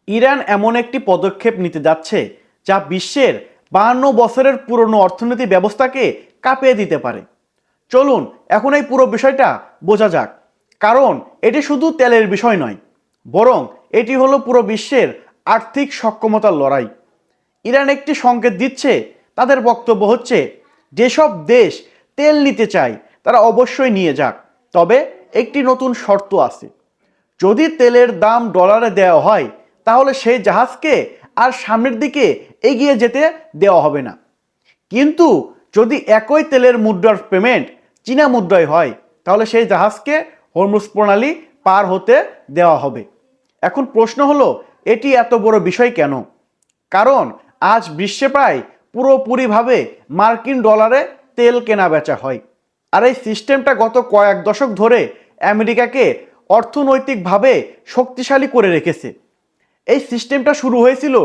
Iran এমন একটি পদক্ষেপ নিতে যাচ্ছে যা বিশ্বের 52 বছরের পুরনো অর্থনীতি ব্যবস্থাকে কাঁপিয়ে দিতে পারে। চলুন এখন এই পুরো বিষয়টা বোঝা যাক। কারণ এটি শুধু তেলের বিষয় নয়, বরং এটি হলো পুরো বিশ্বের আর্থিক সক্ষমতার লড়াই। ইরান একটি সংকেত দিচ্ছে, তাদের বক্তব্য হচ্ছে যেসব দেশ তেল নিতে চায় তারা অবশ্যই নিয়ে যাক, তবে একটি নতুন শর্ত আছে। যদি তেলের দাম ডলারে দেওয়া হয় তাহলে সেই জাহাজকে আর সামনের দিকে এগিয়ে যেতে দেওয়া হবে না। কিন্তু যদি একই তেলের মুদ্রার পেমেন্ট চীনা মুদ্রায় হয় তাহলে সেই জাহাজকে হরমুজ প্রণালী পার হতে দেওয়া হবে। এখন প্রশ্ন হলো, এটি এত বড় বিষয় কেন? কারণ আজ বিশ্বে প্রায় পুরোপুরিভাবে মার্কিন ডলারে তেল কেনা বেচা হয়। আর এই সিস্টেমটা গত কয়েক দশক ধরে আমেরিকাকে অর্থনৈতিকভাবে শক্তিশালী করে রেখেছে। এই সিস্টেমটা শুরু হয়েছিল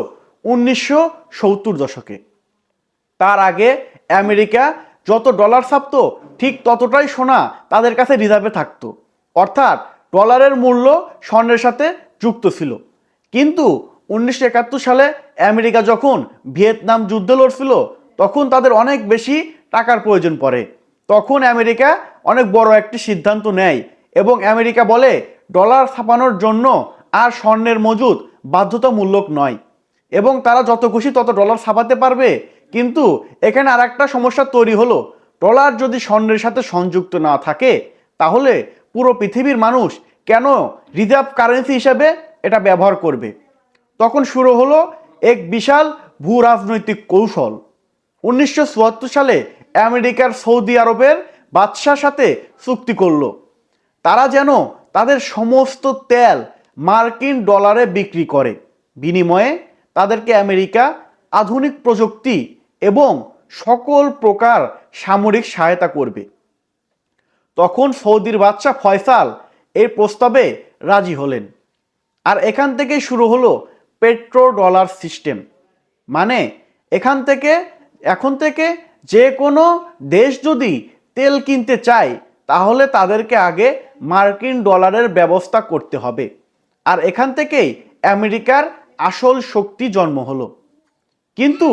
1970 দশকে। তার আগে আমেরিকা যত ডলার ছাপত ঠিক ততটাই সোনা তাদের কাছে রিজার্ভে থাকতো, অর্থাৎ ডলারের মূল্য স্বর্ণের সাথে যুক্ত ছিল। কিন্তু 1971 সালে আমেরিকা যখন ভিয়েতনাম যুদ্ধ লড়ছিল তখন তাদের অনেক বেশি টাকার প্রয়োজন পড়ে। তখন আমেরিকা অনেক বড় একটি সিদ্ধান্ত নেয় এবং আমেরিকা বলে ডলার ছাপানোর জন্য আর স্বর্ণের মজুদ বাধ্যতামূলক নয় এবং তারা যত খুশি তত ডলার ছাপাতে পারবে। কিন্তু এখানে আর একটা সমস্যা তৈরি হলো, ডলার যদি স্বর্ণের সাথে সংযুক্ত না থাকে তাহলে পুরো পৃথিবীর মানুষ কেন রিজার্ভ কারেন্সি হিসেবে এটা ব্যবহার করবে? তখন শুরু হলো এক বিশাল ভূ রাজনৈতিক কৌশল। 1974 সালে আমেরিকার সৌদি আরবের বাদশার সাথে চুক্তি করলো, তারা যেন তাদের সমস্ত তেল মার্কিন ডলারে বিক্রি করে। বিনিময়ে তাদেরকে আমেরিকা আধুনিক প্রযুক্তি এবং সকল প্রকার সামরিক সহায়তা করবে। তখন সৌদির বাদশা ফয়সাল এই প্রস্তাবে রাজি হলেন। আর এখান থেকেই শুরু হলো পেট্রো ডলার সিস্টেম। মানে এখন থেকে যে কোনো দেশ যদি তেল কিনতে চায় তাহলে তাদেরকে আগে মার্কিন ডলারের ব্যবস্থা করতে হবে। আর এখান থেকেই আমেরিকার আসল শক্তি জন্ম হলো। কিন্তু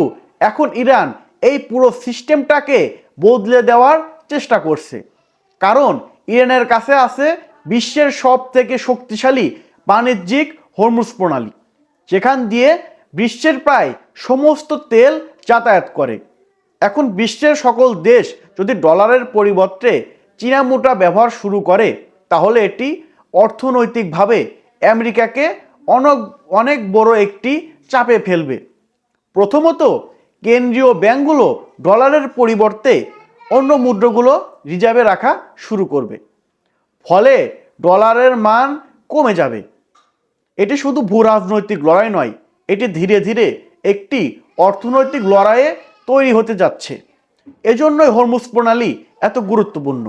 এখন ইরান এই পুরো সিস্টেমটাকে বদলে দেওয়ার চেষ্টা করছে। কারণ ইরানের কাছে আছে বিশ্বের সব থেকে শক্তিশালী বাণিজ্যিক হরমুজ প্রণালী, যেখান দিয়ে বিশ্বের প্রায় সমস্ত তেল যাতায়াত করে। এখন বিশ্বের সকল দেশ যদি ডলারের পরিবর্তে চীনা মুদ্রা ব্যবহার শুরু করে তাহলে এটি অর্থনৈতিকভাবে আমেরিকাকে অনেক অনেক বড় একটি চাপে ফেলবে। প্রথমত, কেন্দ্রীয় ব্যাংকগুলো ডলারের পরিবর্তে অন্য মুদ্রাগুলো রিজার্ভে রাখা শুরু করবে, ফলে ডলারের মান কমে যাবে। এটি শুধু ভূ রাজনৈতিক লড়াই নয়, এটি ধীরে ধীরে একটি অর্থনৈতিক লড়াইয়ে তৈরি হতে যাচ্ছে। এজন্যই হরমুজ প্রণালী এত গুরুত্বপূর্ণ।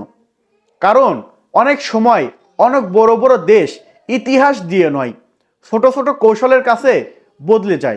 কারণ অনেক সময় অনেক বড় বড় দেশ ইতিহাস দিয়ে নয়, ছোট ছোট কৌশলের কাছে বদলে যায়।